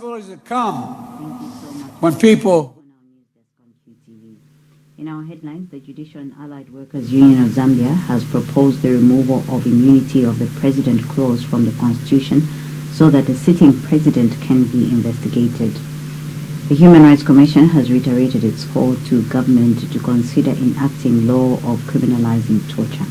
possibilities that come when people... In our headlines, the Judicial and Allied Workers Union of Zambia has proposed the removal of immunity of the President clause from the Constitution so that the sitting President can be investigated. The Human Rights Commission has reiterated its call to government to consider enacting law of criminalizing torture.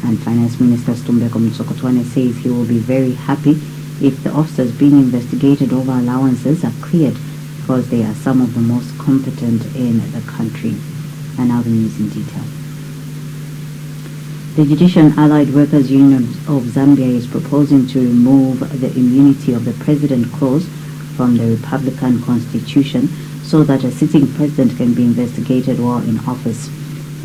And Finance Minister Stumbeko Mtsokotwane says he will be very happy if the officers being investigated over allowances are cleared because they are some of the most competent in the country. And now the news in detail. The Judicial and Allied Workers Union of Zambia is proposing to remove the immunity of the President clause from the Republican Constitution so that a sitting President can be investigated while in office.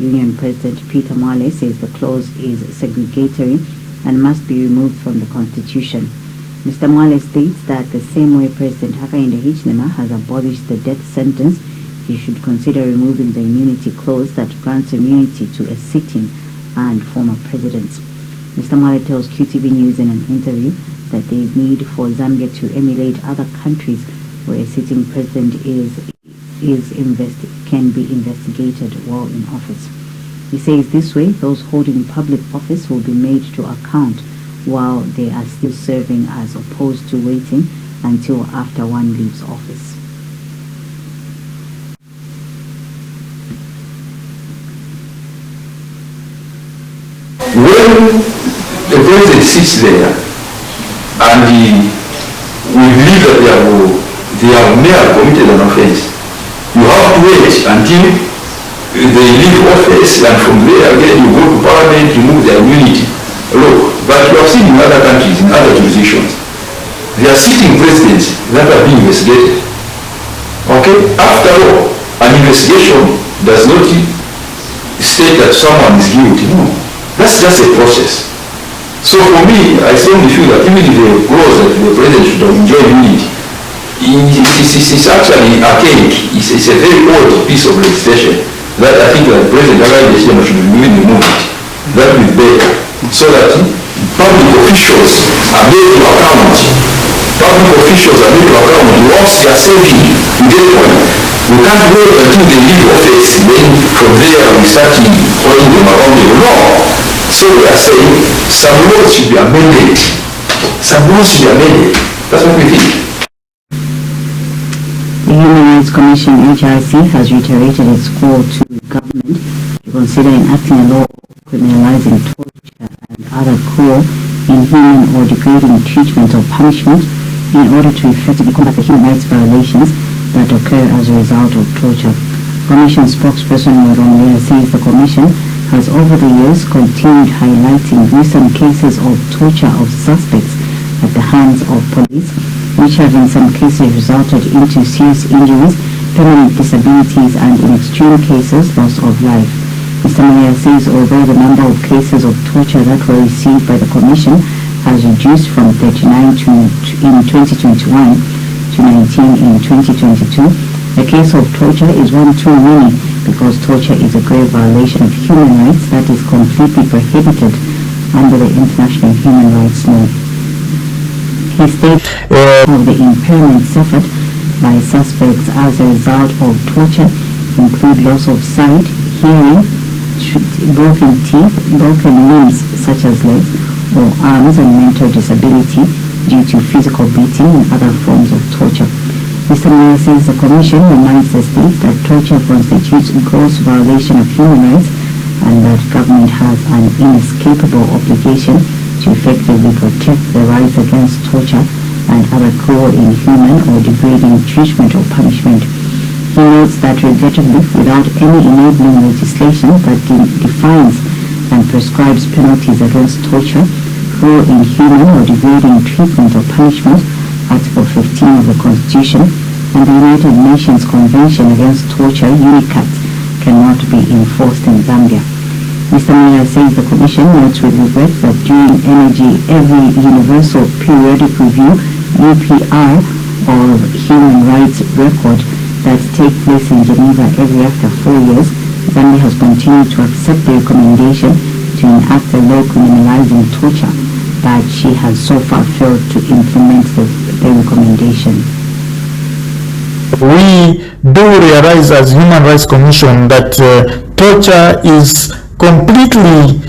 Union President Peter Mwale says the clause is segregatory and must be removed from the Constitution. Mr. Mwale states that the same way President Hakainde Hichilema has abolished the death sentence, he should consider removing the immunity clause that grants immunity to a sitting and former presidents. Mr. Mwale tells QTV News in an interview that there is need for Zambia to emulate other countries where a sitting president can be investigated while in office. He says this way those holding public office will be made to account while they are still serving as opposed to waiting until after one leaves office. When the president sits there and we believe that they have merely committed an offense, you have to wait until they leave office, and from there again you go to parliament, remove their immunity. Look, but you have seen in other countries, in other jurisdictions, there are sitting presidents that are being investigated. Okay? After all, an investigation does not state that someone is guilty. No. That's just a process. So for me, I strongly feel that even if the clause that the president should enjoy immunity, it's actually archaic. It's a very old piece of legislation that I think that President Hakainde Hichilema should really remove it. That would be better, so that public officials are made to account. Public officials are made to account. Once they are serving, you get one. We can't wait until they leave office, then from there we start holding them around the law. So we are saying some laws should be amended. Some laws should be amended. That's what we think. The Human Rights Commission, HRC, has reiterated its call to government to consider enacting a law criminalizing torture and other cruel, inhuman or degrading treatment or punishment in order to effectively combat the human rights violations that occur as a result of torture. Commission spokesperson Moromea says the Commission has over the years continued highlighting recent cases of torture of suspects at the hands of police, which have in some cases resulted into serious injuries, permanent disabilities, and in extreme cases, loss of life. Mr. Mayor says although the number of cases of torture that were received by the Commission has reduced from 39 in 2021 to 19 in 2022, a case of torture is one too many because torture is a grave violation of human rights that is completely prohibited under the international human rights law. He states of the impairment suffered by suspects as a result of torture include loss of sight, hearing, broken teeth, broken limbs such as legs or arms, and mental disability due to physical beating and other forms of torture. Mr. Mayor says the Commission reminds the states that torture constitutes a gross violation of human rights and that government has an inescapable obligation to effectively protect the rights against torture and other cruel, inhuman or degrading treatment or punishment. He notes that regrettably, without any enabling legislation that defines and prescribes penalties against torture, cruel, inhuman or degrading treatment or punishment, Article 15 of the Constitution, and the United Nations Convention Against Torture, UNICAT, cannot be enforced in Zambia. Mr. Mayor says the Commission notes with regret that during every Universal Periodic Review, UPR, of human rights record that take place in Geneva every after 4 years, Zambia has continued to accept the recommendation to enact a law criminalizing torture, but she has so far failed to implement the recommendation. we do realize as Human Rights Commission that torture is completely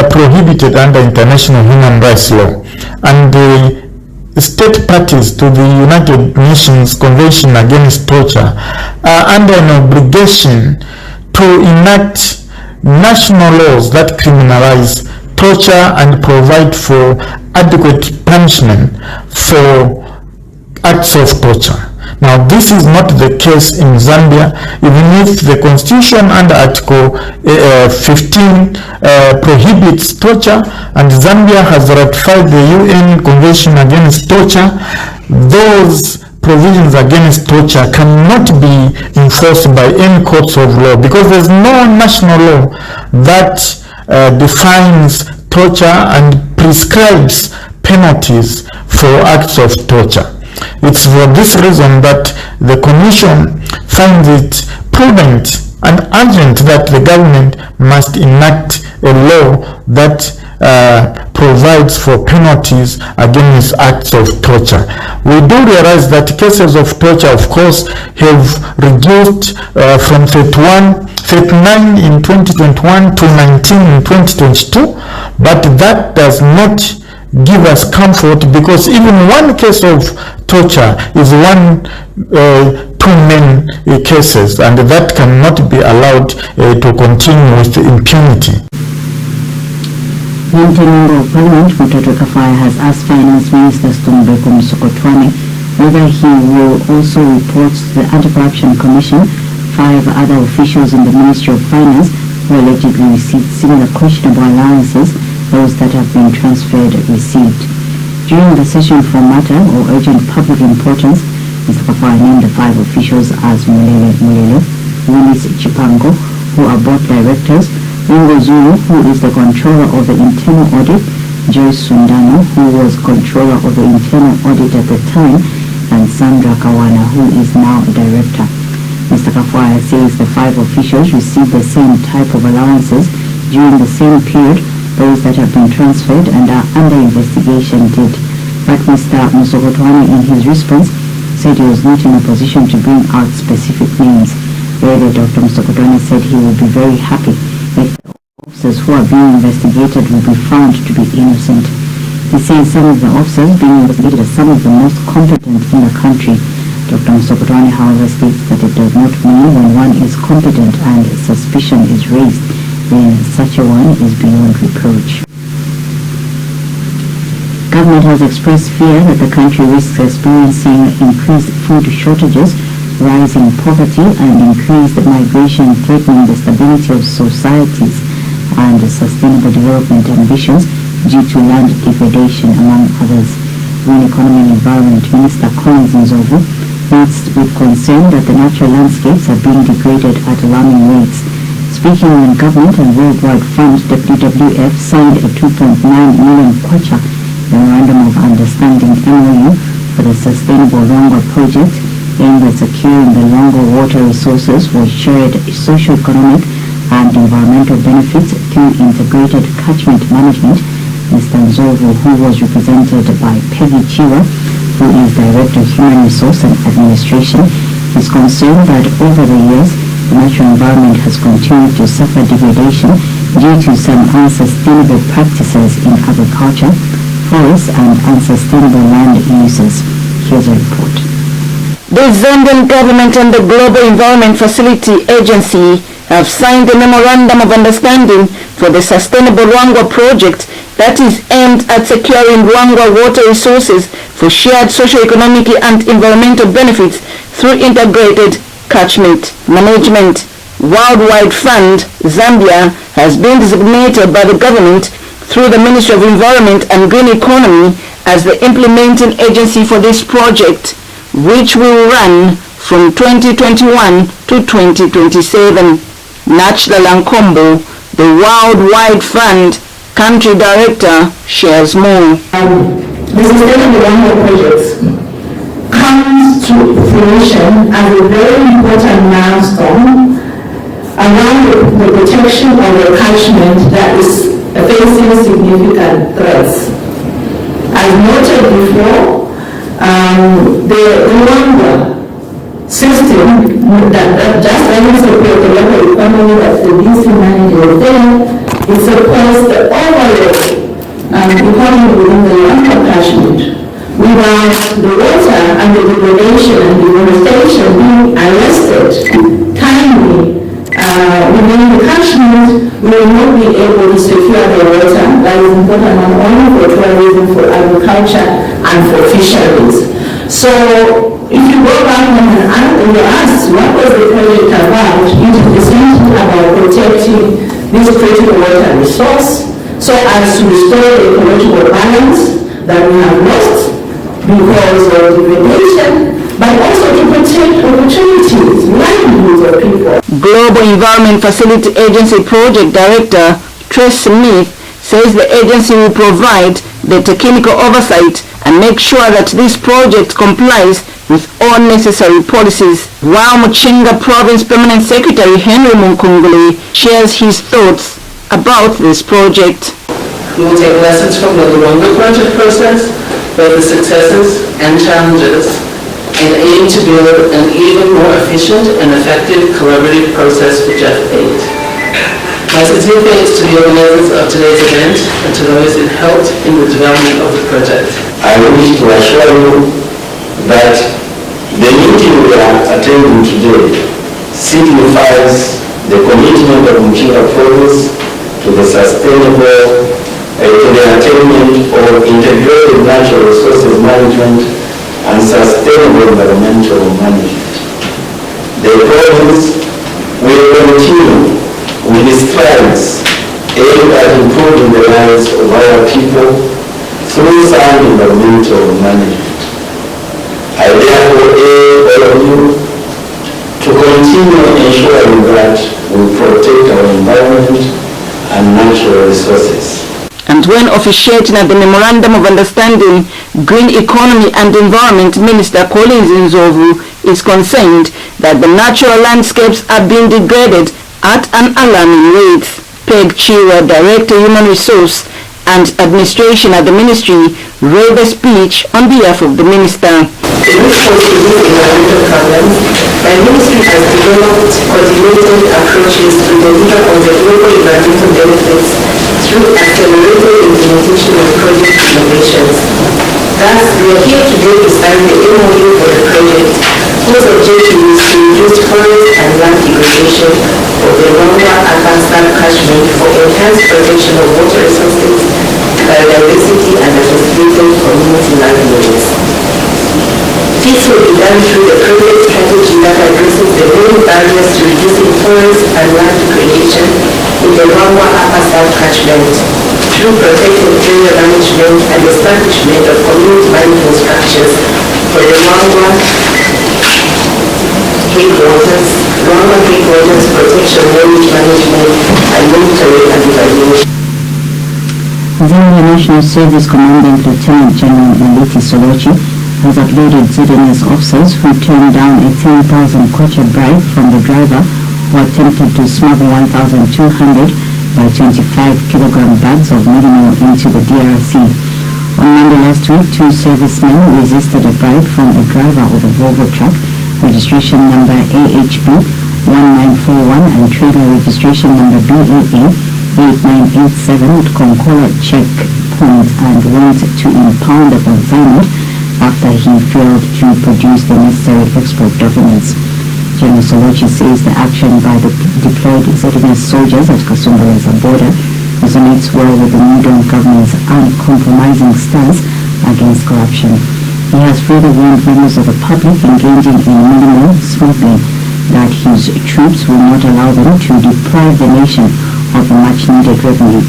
prohibited under international human rights law, and the state parties to the United Nations Convention Against Torture are under an obligation to enact national laws that criminalize torture and provide for adequate punishment for acts of torture. Now, this is not the case in Zambia, even if the constitution under Article 15 prohibits torture, and Zambia has ratified the UN Convention Against Torture. Those provisions against torture cannot be enforced by any courts of law because there's no national law that defines torture and prescribes penalties for acts of torture. It's for this reason that the Commission finds it prudent and urgent that the government must enact a law that provides for penalties against acts of torture. We do realize that cases of torture, of course, have reduced from 39 in 2021 to 19 in 2022, but that does not give us comfort because even one case of torture is too many cases, and that cannot be allowed to continue with impunity. Member of Parliament Mutatu Kafaya has asked Finance Minister Stombeko Msokotwane whether he will also report to the Anti-Corruption Commission 5 other officials in the Ministry of Finance who allegedly received similar questionable allowances those that have been transferred received. During the session for matter or urgent public importance, Mr. Kafaya named the 5 officials as Mulele, Willis Chipango, who are both directors, Ingo Zulu, who is the controller of the internal audit, Joyce Sundano, who was controller of the internal audit at the time, and Sandra Kawana, who is now a director. Mr. Kafaya says the 5 officials received the same type of allowances during the same period those that have been transferred and are under investigation did. But Mr. Msokotwane, in his response, said he was not in a position to bring out specific names. Rather, Dr. Msokotwane said he would be very happy if the officers who are being investigated will be found to be innocent. He says some of the officers being investigated are some of the most competent in the country. Dr. Msokotwane, however, states that it does not mean when one is competent and suspicion is raised, then such a one is beyond reproach. Government has expressed fear that the country risks experiencing increased food shortages, rising poverty, and increased migration threatening the stability of societies and sustainable development ambitions due to land degradation, among others. Green Economy and Environment Minister Collins Nzovu notes with concern that the natural landscapes are being degraded at alarming rates. Speaking when Government and World Wide Fund WWF signed a 2.9 million kwacha Memorandum of Understanding MOU for the Sustainable Luangwa Project aimed at securing the Luangwa water resources for shared socio-economic and environmental benefits through integrated catchment management. Mr. Nzovu, who was represented by Peggy Chiwa, who is Director of Human Resource and Administration, is concerned that over the years the natural environment has continued to suffer degradation due to some unsustainable practices in agriculture, forests, and unsustainable land uses. Here's a report. The Zambian government and the Global Environment Facility Agency have signed a Memorandum of Understanding for the Sustainable Luangwa Project that is aimed at securing Luangwa water resources for shared socio-economic and environmental benefits through integrated catchment management. World Wide Fund Zambia has been designated by the government through the Ministry of Environment and Green Economy as the implementing agency for this project, which will run from 2021 to 2027. Nachla Lankombo, the World Wide Fund Country Director, shares more. The Sustainable Luangwa Project comes to fruition as a very important milestone around the protection of the catchment that is facing significant threats. As noted before, the Luangwa, since imagine that just like to support the local economy that the DC manager there, it supports the overall economy within the Luangwa catchment. Without the water and the degradation and deforestation being arrested timely within the catchment, we will not be able to secure the water that is important not only for tourism, for agriculture, and for fisheries. So, if you go back and you ask what was the project about, it is essentially about protecting this critical water resource so as to restore the ecological balance that we have lost because of degradation, but also to protect opportunities, livelihoods of people. Global Environment Facility Agency Project Director Trace Smith says the agency will provide the technical oversight and make sure that this project complies with all necessary policies. While Muchinga Province Permanent Secretary Henry Munkunguli shares his thoughts about this project. We will take lessons from the Luangwa project process, both the successes and challenges, and aim to build an even more efficient and effective collaborative process for Jeff-8. My sincere thanks to the organizers of today's event and to those who helped in the development of the project. I wish to assure you that the meeting we are attending today signifies the commitment of Muchinga Province to the sustainable, to the attainment of integrated natural resources management and sustainable environmental management. The province will continue with its strides aimed at improving the lives of our people through sound environmental management. I therefore urge all of you to continue ensuring that we protect our environment and natural resources. And when officiating at the Memorandum of Understanding, Green Economy and Environment Minister Collins Nzovu is concerned that the natural landscapes are being degraded at an alarming rate. Peg Chiwa, Director Human Resource and Administration at the Ministry, read the speech on behalf of the Minister. In response to these environmental problems, my ministry has developed coordinated approaches to deliver on the local environmental benefits through accelerated implementation of project innovations. Thus, we are here today to sign the MOU for the project, whose objective is to reduce forest and land degradation of the Luangwa Upper Sub catchment for enhanced protection of water resources, biodiversity, and associated community livelihoods. This will be done through the project strategy that addresses the main barriers to reducing forest and land degradation in the Luangwa Upper Sub catchment through protected area management and establishment of community management structures for the Luangwa headwaters, protection, knowledge management, and monitoring and evaluation. Zambia National Service Commandant Lieutenant General Maliti Solochi has uploaded ZNS officers who turned down a 10,000 kwacha bribe from the driver who attempted to smuggle 1,200 by 25 kilogram bags of mineral into the DRC. On Monday last week, two servicemen resisted a bribe from a driver of a Volvo truck, registration number AHB 1941 and trailer registration number BAA 8987 at Konkola checkpoint, and went to impound the consignment after he failed to produce the necessary export documents. General Solochi says the action by the deployed ZNS soldiers at Kasumbalesa border resonates well with the New government's uncompromising stance against corruption. He has further warned members of the public engaging in minimal smuggling that his troops will not allow them to deprive the nation of the much-needed revenue.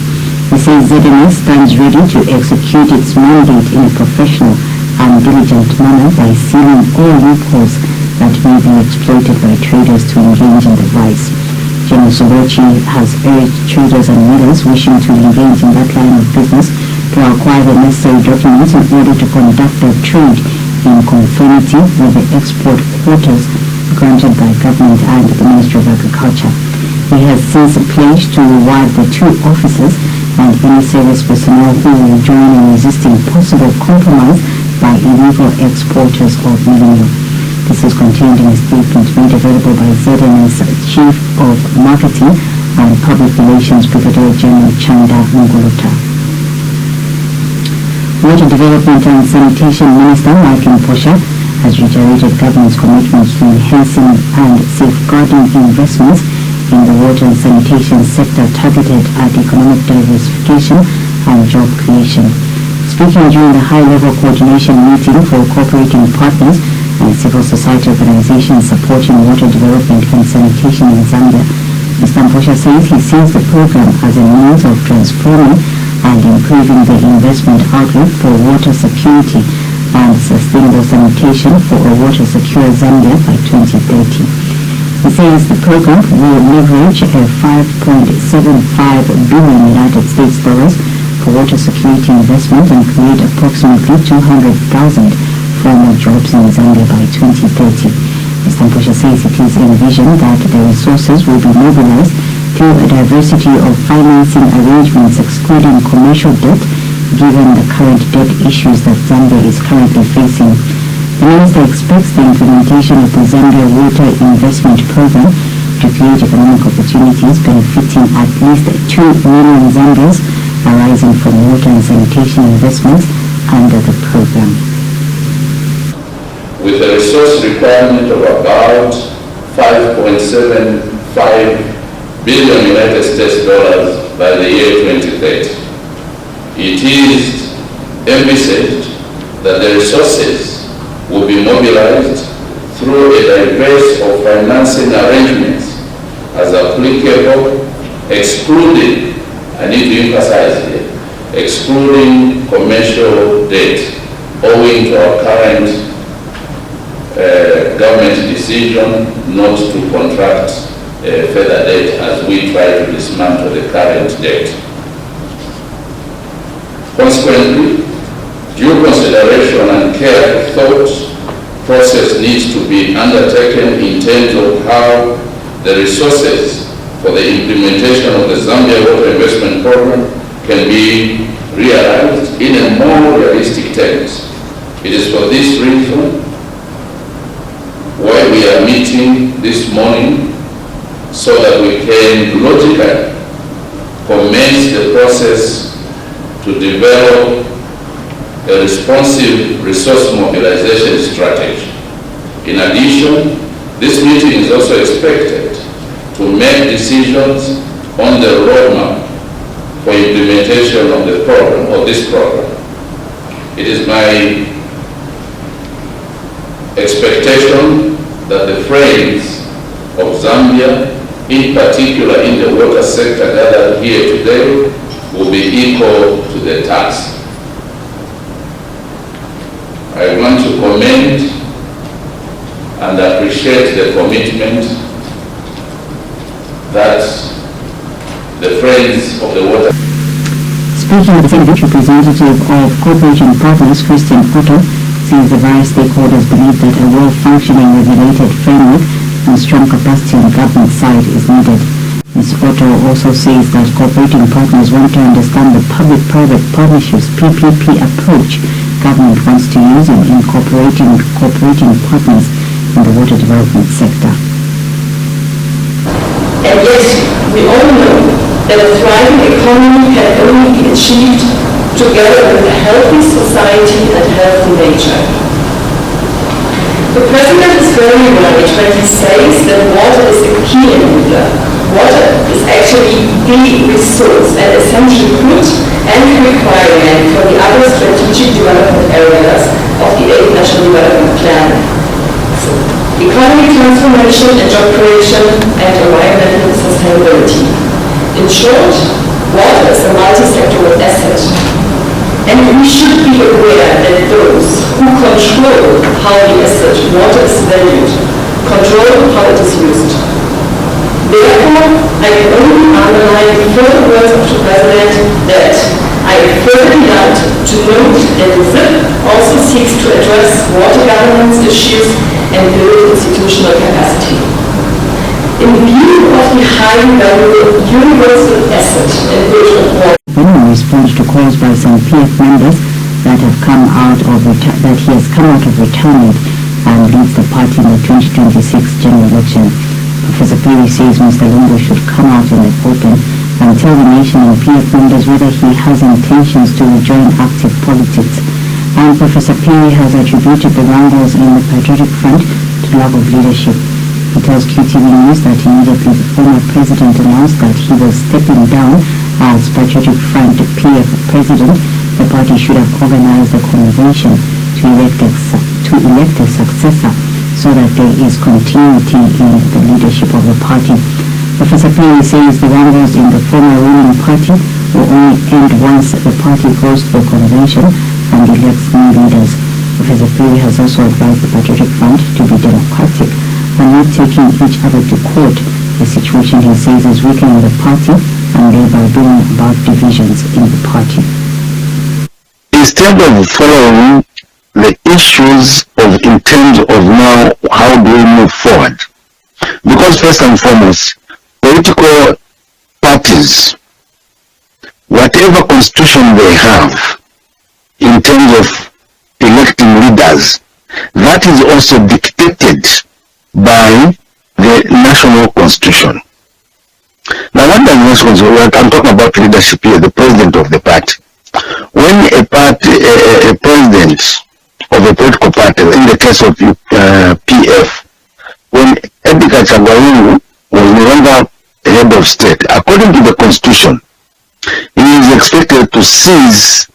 He says ZNS stands ready to execute its mandate in a professional and diligent manner by sealing all loopholes that may be exploited by traders to engage in the vice. General Solochi has urged traders and millers wishing to engage in that line of business to acquire the necessary documents in order to conduct their trade in conformity with the export quotas granted by government and the Ministry of Agriculture. He has since pledged to reward the two officers and any service personnel who will join in resisting possible compromise by illegal exporters of mineral. This is is contained in a statement made available by ZNS Chief of Marketing and Public Relations Brigadier General Chanda Nguluta. Water Development and Sanitation Minister Michael Posha has reiterated government's commitment to enhancing and safeguarding investments in the water and sanitation sector targeted at economic diversification and job creation. Speaking during the high-level coordination meeting for cooperating partners and civil society organizations supporting water development and sanitation in Zambia, Mr. Posha says he sees the program as a means of transforming and improving the investment outlook for water security and sustainable sanitation for a water-secure Zambia by 2030. He says the program will leverage a $5.75 billion United States for water security investment and create approximately 200,000 formal jobs in Zambia by 2030. Mr. Posha says it is envisioned that the resources will be mobilized through a diversity of financing arrangements excluding commercial debt, given the current debt issues that Zambia is currently facing. The minister expects the implementation of the Zambia Water Investment Program to create economic opportunities benefiting at least 2 million Zambians arising from water and sanitation investments under the program. With a resource requirement of about $5.75 billion United States dollars by the year 2030. It is envisaged that the resources will be mobilized through a diverse of financing arrangements as applicable, excluding, I need to emphasize here, excluding commercial debt owing to our current government decision not to contract further debt as we try to dismantle the current debt. Consequently, due consideration and careful thought process needs to be undertaken in terms of how the resources for the implementation of the Zambia Water Investment Program can be realized in a more realistic terms. It is for this reason why we are meeting this morning, so that we can logically commence the process to develop a responsive resource mobilization strategy. In addition, this meeting is also expected to make decisions on the roadmap for implementation of the program, or this program. It is my expectation that the friends of Zambia, in particular in the water sector gathered here today, will be equal to the task. I want to commend and appreciate the commitment that the friends of the water. Speaking of the Senate, representative of Corporation Partners, Christian Otto, says the various stakeholders believe that a well-functioning regulated framework and strong capacity on the government side is needed. Ms. Otto also says that cooperating partners want to understand the public-private partnerships PPP approach government wants to use in incorporating cooperating partners in the water development sector. And yet, we all know that a thriving economy can only be achieved together with a healthy society and healthy nature. The President is very right when he says that water is a key enabler. Water is actually the resource and essential good and requirement for the other strategic development areas of the 8th National Development Plan. So, economic transformation and job creation and environmental sustainability. In short, water is a multi-sectoral asset. And we should be aware that those who control how the asset water is valued control how it is used. Therefore, I can only underline the further words of the President that I am further delighted to note that the ZIP also seeks to address water governance issues and build institutional capacity. In view of the highly valuable universal asset in which of water, in response to calls by some PF members that he has come out of retirement, and leads the party in the 2026 general election. Professor Perry says Mr. Lungu should come out in the open and tell the nation and PF members whether he has intentions to rejoin active politics. And Professor Perry has attributed the wrangles in the Patriotic Front to lack of leadership. He tells QTV News that immediately the former president announced that he was stepping down as Patriotic Front PF president, the party should have organized a convention to elect a successor so that there is continuity in the leadership of the party. Professor Perry says the wrangles in the former ruling party will only end once the party goes to a convention and elects new leaders. Professor Perry has also advised the Patriotic Front to be democratic and not taking each other to court, a situation he says is weakening the party and thereby bringing about divisions in the party. Instead of following the issues in terms of now how do we move forward, because first and foremost, political parties, whatever constitution they have in terms of electing leaders, that is also dictated by the national constitution. Now, what does the national constitution? I'm talking about leadership here, the president of the party. When a president of a political party, in the case of PF, when Edgar Chagwayungu was no longer head of state, according to the constitution, he is expected to cease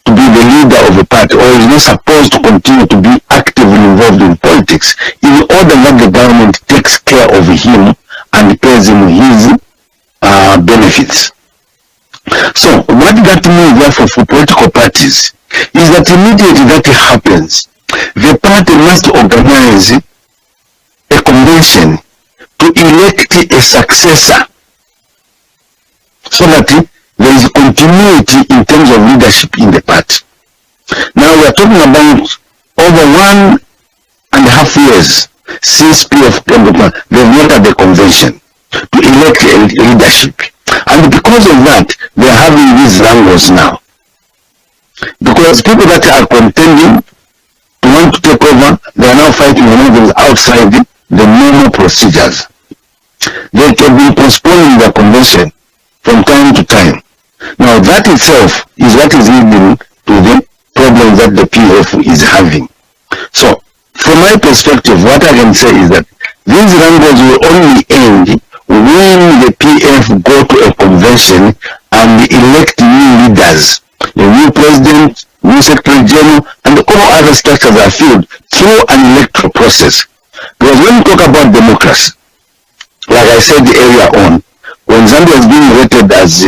to be the leader of a party, or is not supposed to continue to be actively involved in politics in order that the government takes care of him and pays him his benefits. So what that means therefore for political parties is that immediately that happens, the party must organize a convention to elect a successor so that there is continuity in terms of leadership in the party. Now we are talking about over 1.5 years since PF they've not had a convention to elect a leadership. And because of that, they are having these wrangles now. Because people that are contending to want to take over, they are now fighting among them outside the normal procedures. They have been postponing the convention from time to time. Now that itself is what is leading to the problems that the PF is having. So, from my perspective, what I can say is that these wrangles will only end when the PF go to a convention and elect new leaders, the new president, new secretary general, and all other structures are filled through an electoral process. Because when we talk about democracy, like I said earlier on, when Zambia is being rated as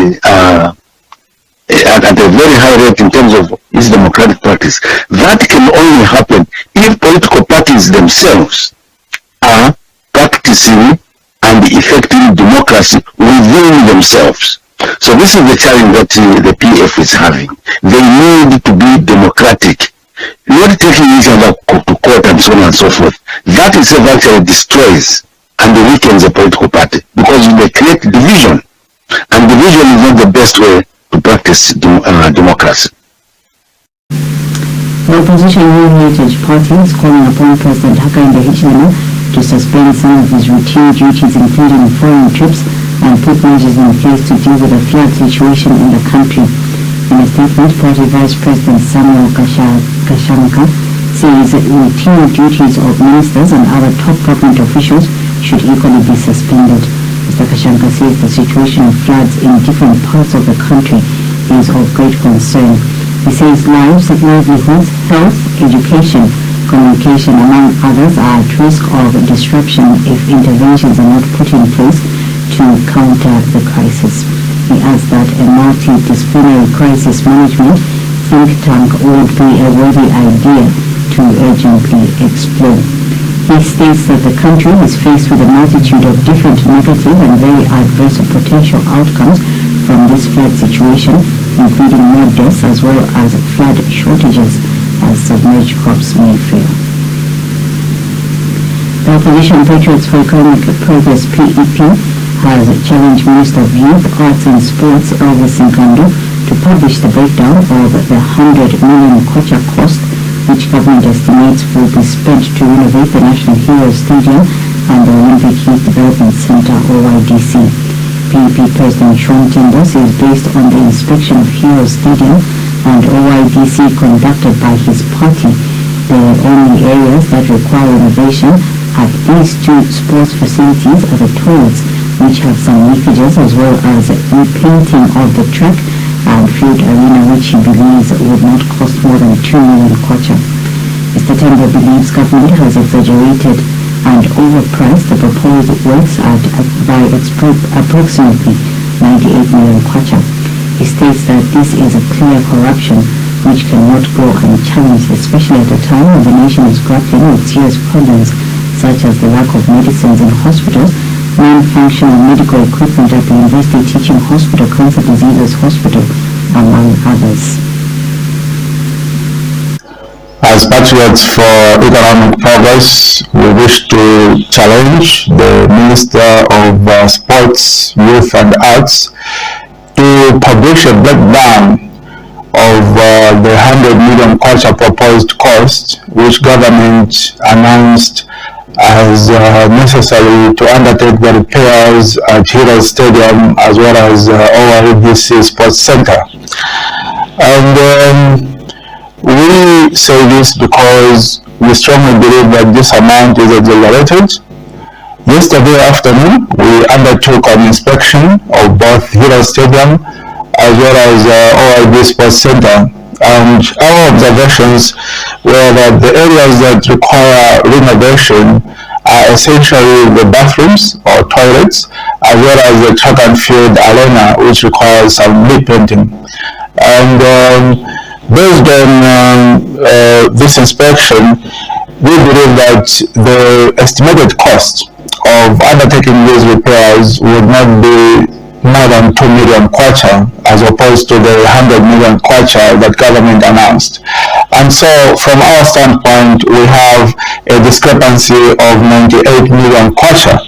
at a very high rate in terms of its democratic practice, that can only happen if political parties themselves are practicing and effective democracy within themselves. So this is the challenge that the PF is having. They need to be democratic, not taking each other to court and so on and so forth. That itself actually destroys and weakens a political party because they create division, and division is not the best way to practice democracy. The opposition New Heritage Party is calling upon President Hakainde Hichilema to suspend some of his routine duties, including foreign trips, and put measures in place to deal with the flood situation in the country. In a statement, Party Vice President Samuel Kashamka says routine duties of ministers and other top government officials should equally be suspended. Mr. Kashamka says the situation of floods in different parts of the country is of great concern. He says lives, livelihoods, health, education, communication, among others, are at risk of disruption if interventions are not put in place to counter the crisis. He adds that a multidisciplinary crisis management think tank would be a worthy idea to urgently explore. He states that the country is faced with a multitude of different negative and very adverse potential outcomes from this flood situation, including more deaths as well as flood shortages as submerged crops may fail. The opposition Patriots for Economic Progress (PEP) has challenged Minister of Youth, Arts and Sports Elvis Nkando to publish the breakdown of the 100 million kwacha cost which government estimates will be spent to renovate the National Heroes Stadium and the Olympic Youth Development Center, OYDC. PEP President Sean Tindall says based on the inspection of Heroes Stadium and OYDC conducted by his party, the only areas that require renovation at these two sports facilities are the toilets, which have some leakages, as well as repainting of the track and field arena, which he believes would not cost more than 2 million kwacha. Mr. Tindall believes government has exaggerated and overpriced the proposed works by approximately 98 million kwacha. He states that this is a clear corruption which cannot go unchallenged, especially at a time when the nation is grappling with serious problems such as the lack of medicines in hospitals, non-functional medical equipment at the University Teaching Hospital, Cancer Diseases Hospital, among others. As Patriots for Economic Progress, we wish to challenge the Minister of Sports, Youth and Arts to publish a breakdown of the 100 million kwacha proposed cost, which government announced as necessary to undertake the repairs at Heroes Stadium as well as OYDC Sports Center. And we say this because we strongly believe that this amount is exaggerated. Yesterday afternoon, we undertook an inspection of both Heroes Stadium as well as OYD Sports Center, and our observations were that the areas that require renovation are essentially the bathrooms or toilets, as well as the track and field arena, which requires some repainting. And based on this inspection, we believe that the estimated cost of undertaking these repairs would not be more than 2 million kwacha as opposed to the 100 million kwacha that government announced. And so from our standpoint, we have a discrepancy of 98 million kwacha.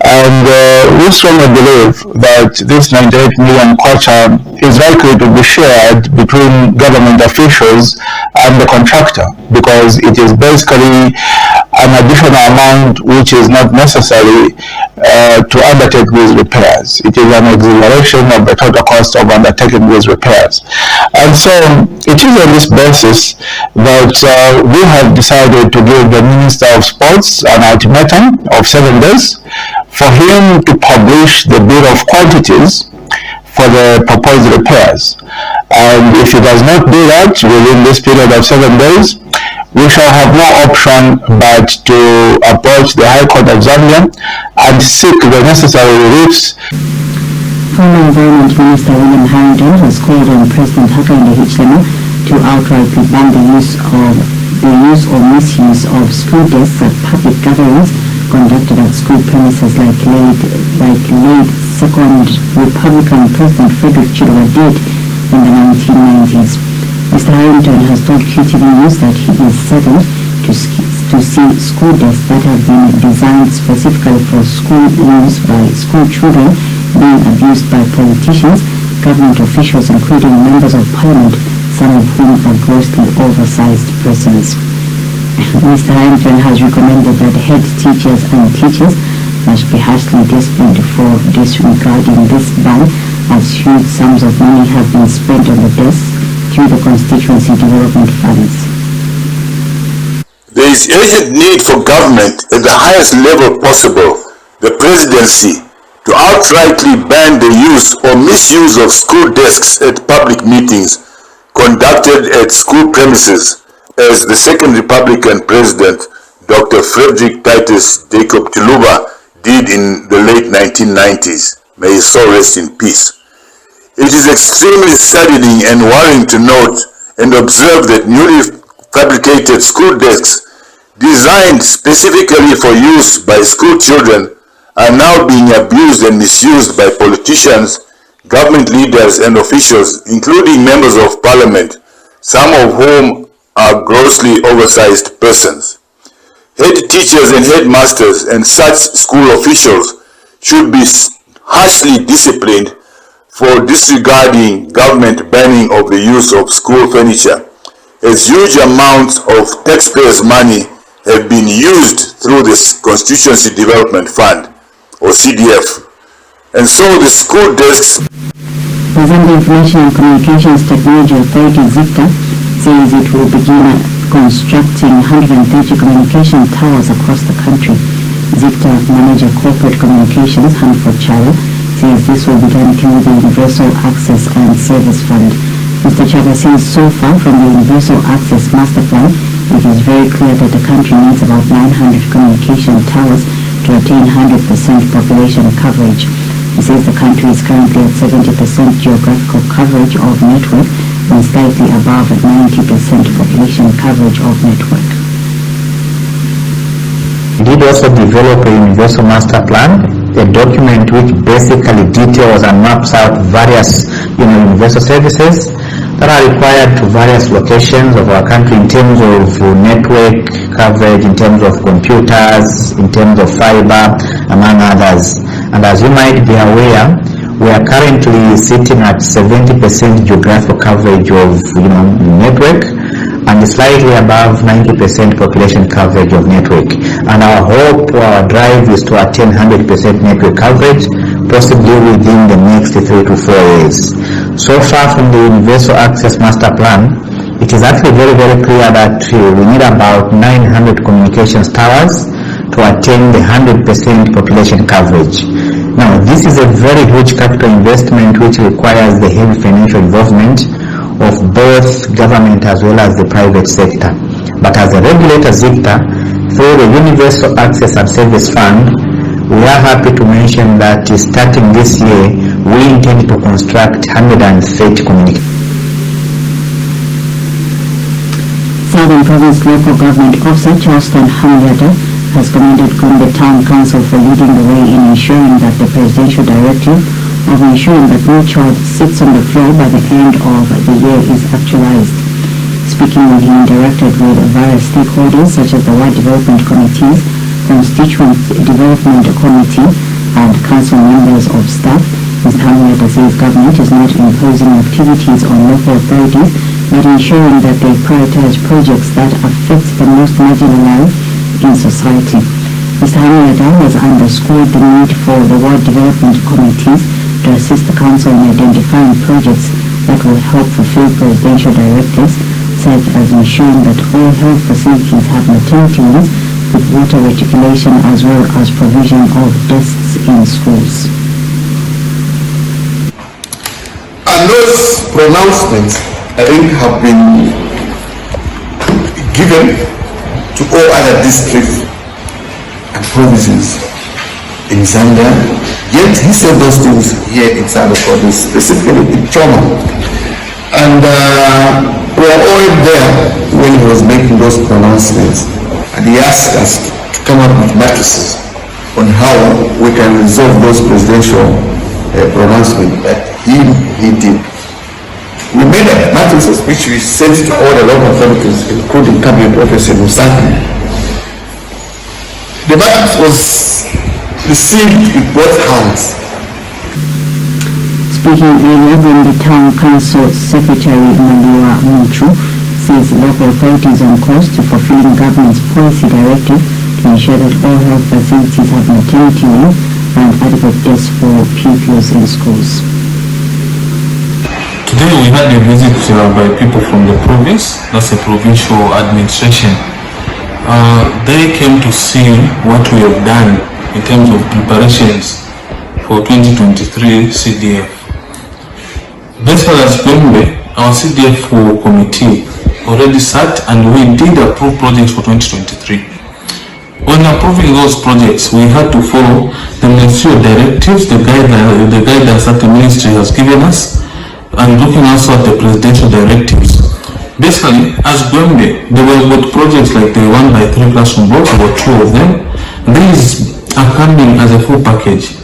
And we strongly believe that this 98 million kwacha is likely to be shared between government officials and the contractor, because it is basically an additional amount which is not necessary to undertake these repairs. It is an exaggeration of the total cost of undertaking these repairs. And so it is on this basis that we have decided to give the Minister of Sports an ultimatum of 7 days for him to publish the bill of quantities for the proposed repairs. And if he does not do that within this period of 7 days, we shall have no option but to approach the High Court of Zambia and seek the necessary reliefs. Former Environment Minister William Harrington has called on President Hakainde Hichilema to outrightly ban the use or misuse of school desks at public gatherings conducted at school premises like late second Republican President Frederick Chilwa did in the 1990s. Mr. Harrington has told QTV News that he is saddened to see school desks that have been designed specifically for school use by school children being abused by politicians, government officials, including members of parliament, some of whom are grossly oversized persons. Mr. Harrington has recommended that head teachers and teachers must be harshly disciplined for disregarding this ban, as huge sums of money have been spent on the desks through the constituency development funds. There is urgent need for government at the highest level possible, the presidency, to outrightly ban the use or misuse of school desks at public meetings conducted at school premises, as the second Republican President, Dr. Frederick Titus Jacob Chilwa, did in the late 1990s. May his soul rest in peace. It is extremely saddening and worrying to note and observe that newly fabricated school desks designed specifically for use by school children are now being abused and misused by politicians, government leaders and officials, including members of parliament, some of whom are grossly oversized persons. Head teachers and headmasters and such school officials should be harshly disciplined for disregarding government banning of the use of school furniture. as huge amounts of taxpayers' money have been used through this Constituency Development Fund, or CDF. And so the school desks... The Zambia Information and Communications Technology Authority, ZICTA, says it will begin constructing 130 communication towers across the country. ZICTA Manager Corporate Communications, Hanford Chara, says this will be done through the Universal Access and Service Fund. Mr. Chara says so far from the Universal Access Master Plan, it is very clear that the country needs about 900 communication towers to attain 100% population coverage. He says the country is currently at 70% geographical coverage of network and slightly above 90% population coverage of network. We did also develop a Universal Master Plan, a document which basically details and maps out various universal services that are required to various locations of our country in terms of network coverage, in terms of computers, in terms of fiber, among others. And as you might be aware, we are currently sitting at 70% geographical coverage of network and slightly above 90% population coverage of network. And our hope, our drive is to attain 100% network coverage, possibly within the next 3 to 4 years. So far from the Universal Access Master Plan, it is actually very, very clear that we need about 900 communications towers to attain the 100% population coverage. Now, this is a very huge capital investment which requires the heavy financial involvement of both government as well as the private sector. But as a regulator, ZICTA, through the Universal Access and Service Fund, we are happy to mention that starting this year, we intend to construct 130 communications. Southern Province Local Government Officer Charleston Hamyata has commended Gombe Town Council for leading the way in ensuring that the presidential directive of ensuring that no child sits on the floor by the end of the year is actualized. Speaking when he interacted with various stakeholders such as the Ward Development Committees, Constituent Development Committee, and council members of staff, Mr. Hamyata says government is not imposing activities on local authorities, but ensuring that they prioritize projects that affect the most marginalized in society. Mr. Hamyata has underscored the need for the Ward Development Committees to assist the council in identifying projects that will help fulfill presidential directives, such as ensuring that all health facilities have maternity rooms with water reticulation as well as provision of desks in schools. And those pronouncements, I think, have been given to all other districts and provinces in Zambia, yet he said those things here in Zambia province, specifically in Choma. And we were all there when he was making those pronouncements, and he asked us to come up with matrices on how we can resolve those presidential pronouncements that he did. We made matrices which we sent to all the local authorities, including cabinet office in Lusaka. The matrix was received with both hands. Speaking earlier, the Town Council Secretary Maliwa Munchu says local authorities are on course to fulfilling government's policy directive to ensure that all health facilities have maternity leave and adequate desks for pupils in schools. Today we had a visit by people from the province, that's the provincial administration. They came to see what we have done in terms of preparations for 2023 CDF. As far as Gombe, our CDF committee already sat and we did approve projects for 2023. When approving those projects, we had to follow the ministerial directives, the guidance that the ministry has given us, and looking also at the presidential directives. Basically, as Gombe, there were both projects like the 1x3 classroom blocks, about 2 of them. These are coming as a full package.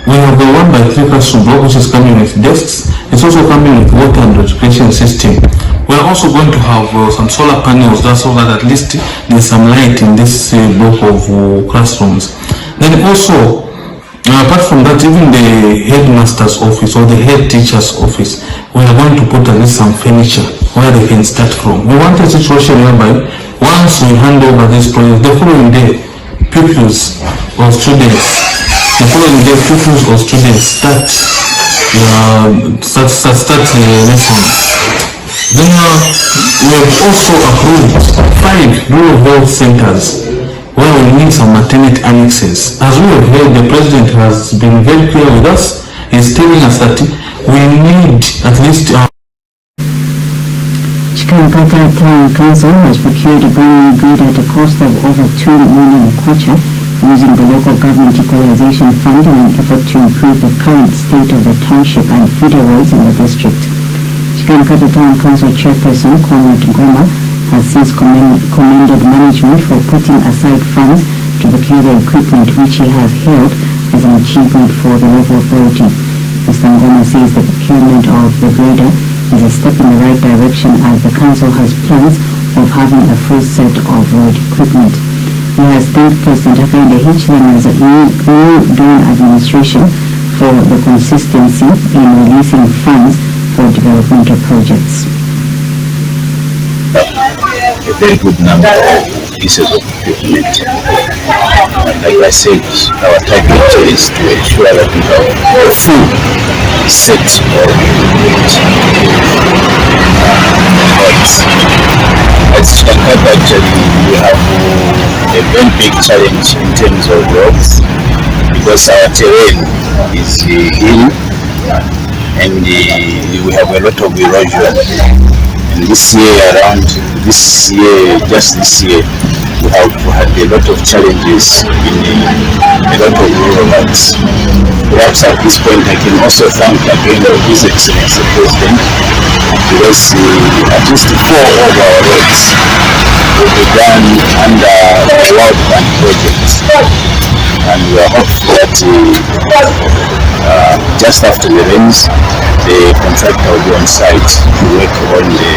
We have the 1x3 classroom block which is coming with desks. It's also coming with water and reticulation system. We're also going to have some solar panels, that's so that at least there's some light in this block of classrooms. Then also, Apart from that, even the headmaster's office or the head teacher's office, we are going to put at least some furniture where they can start from. We want a situation whereby once we hand over this project, the following day, pupils or students start lessons. Then we have also approved 5 rural health centers where we need some maternity annexes. As we have heard, the president has been very clear with us. He's telling us that we need at least Chikankata Town Council has procured a brand new grid at a cost of over 2 million kwacha using the local government equalization fund in an effort to improve the current state of the township and feeder roads in the district. Chikankata Town Council Chairperson Conrad Ngoma has since commended management for putting aside funds to procure the equipment which he has hailed as an achievement for the local authority. Mr. Ngoma says the procurement of the grader is a step in the right direction as the council has plans of having a full set of road equipment. He has thanked President Hakainde Hichilema as a new Dawn administration for the consistency in releasing funds for developmental projects. A very good number of pieces of equipment. Like I said, our target is to ensure that we have a full set of roads. At Chikankata, actually, we have a very big challenge in terms of roads because our terrain is hill and we have a lot of erosion. And just this year, we have had a lot of challenges in a lot of rural roads. Perhaps at this point I can also thank again His Excellency the President because at least 4 of our roads will be done under the World Bank projects. And we are hopeful that just after the rains, the contractor will be on site to work on the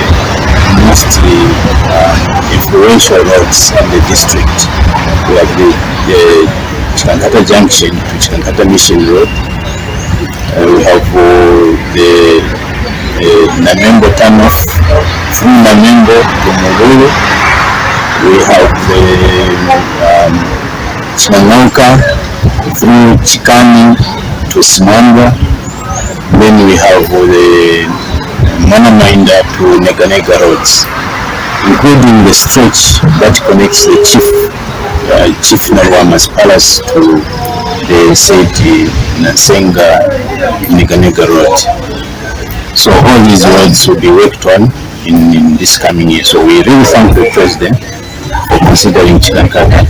mostly influential roads in the district. We have the Chikankata Junction to Chikankata Mission Road. We have the Namembo Turnoff from Namembo to Mululu. We have the Chinangonka through Chikani to Simanga. Then we have the Manaminda to Neganega roads, including the stretch that connects the Chief Nalwama's Palace to the said Nasenga Neganega road. So all these roads will be worked on in this coming year. So we really thank the President for considering Chikankata.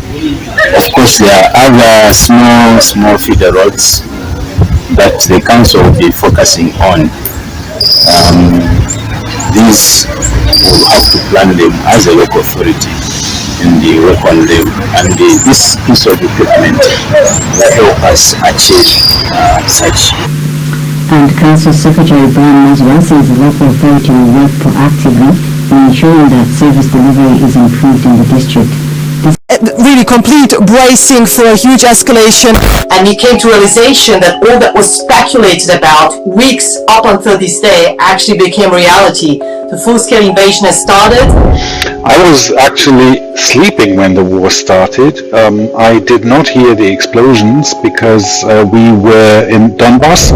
Of course, there are other small feeder roads that the council will be focusing on. These will have to plan them as a local authority and work on them. And this piece of equipment will help us achieve such. And Council Secretary Brian Mazwa says the local authority will work proactively in ensuring that service delivery is improved in the district. Really complete bracing for a huge escalation. And he came to realization that all that was speculated about weeks up until this day actually became reality. The full-scale invasion has started. I was actually sleeping when the war started. I did not hear the explosions because we were in Donbass.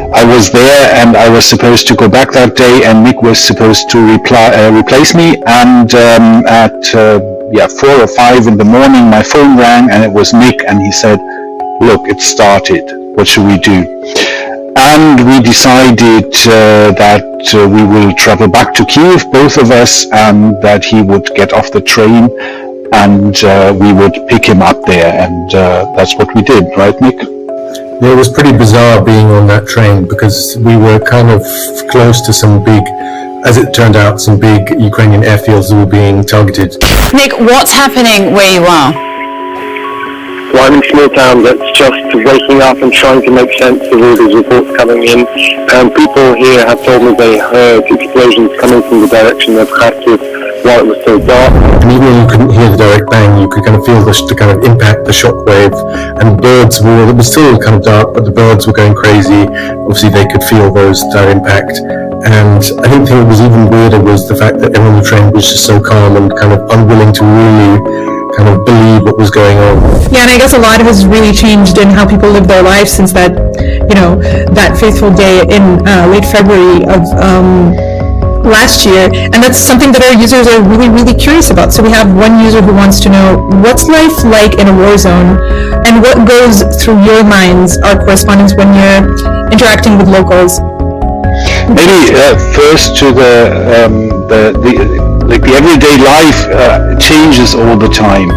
I was there and I was supposed to go back that day, and Mick was supposed to replace me, and at 4 or 5 in the morning my phone rang and it was Mick, and he said, look, it started, what should we do? And we decided that we will travel back to Kyiv, both of us, and that he would get off the train and we would pick him up there, and that's what we did, right, Mick? It was pretty bizarre being on that train because we were kind of close to some big, as it turned out, some big Ukrainian airfields that were being targeted. Nick, what's happening where you are? Well, I'm in a small town that's just waking up and trying to make sense of all these reports coming in. People here have told me they heard explosions coming from the direction of Kharkiv while it was still dark. And even though you couldn't hear the direct bang, you could kind of feel the kind of impact, the shockwave, and birds it was still kind of dark, but the birds were going crazy. Obviously they could feel that impact. And I think what was even weirder was the fact that everyone on the train was just so calm and kind of unwilling to really kind of believe what was going on. Yeah, and I guess a lot has really changed in how people live their lives since that, that fateful day in late February of last year, and that's something that our users are really, really curious about. So we have one user who wants to know, what's life like in a war zone, and what goes through your minds, our correspondents, when you're interacting with locals? Maybe first to the everyday life changes all the time.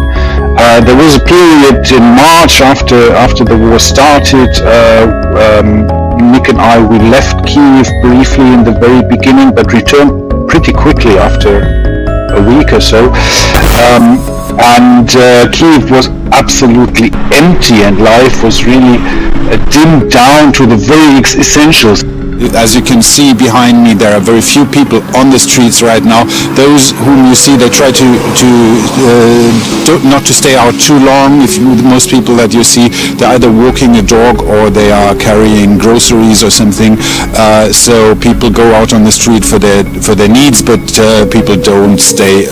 There was a period in March after the war started. Nick and I, we left Kyiv briefly in the very beginning, but returned pretty quickly after a week or so. And Kyiv was absolutely empty, and life was really dimmed down to the very essentials. As you can see behind me, there are very few people on the streets right now. Those whom you see, they try to not to stay out too long. Most people that you see, they're either walking a dog or they are carrying groceries or something. So people go out on the street for their needs, but people don't stay.